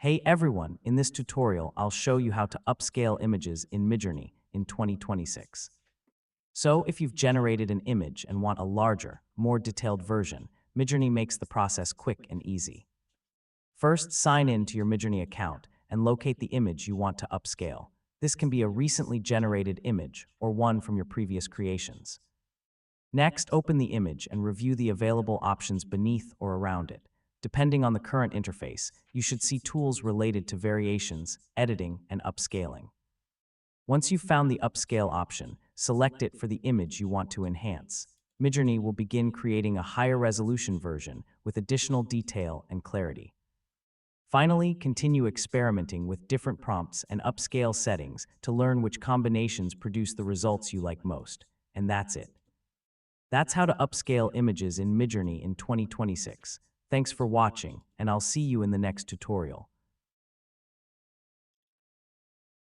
Hey everyone, in this tutorial, I'll show you how to upscale images in Midjourney in 2026. So, if you've generated an image and want a larger, more detailed version, Midjourney makes the process quick and easy. First, sign in to your Midjourney account and locate the image you want to upscale. This can be a recently generated image or one from your previous creations. Next, open the image and review the available options beneath or around it. Depending on the current interface, you should see tools related to variations, editing, and upscaling. Once you've found the upscale option, select it for the image you want to enhance. Midjourney will begin creating a higher resolution version with additional detail and clarity. Finally, continue experimenting with different prompts and upscale settings to learn which combinations produce the results you like most. And that's it. That's how to upscale images in Midjourney in 2026. Thanks for watching, and I'll see you in the next tutorial.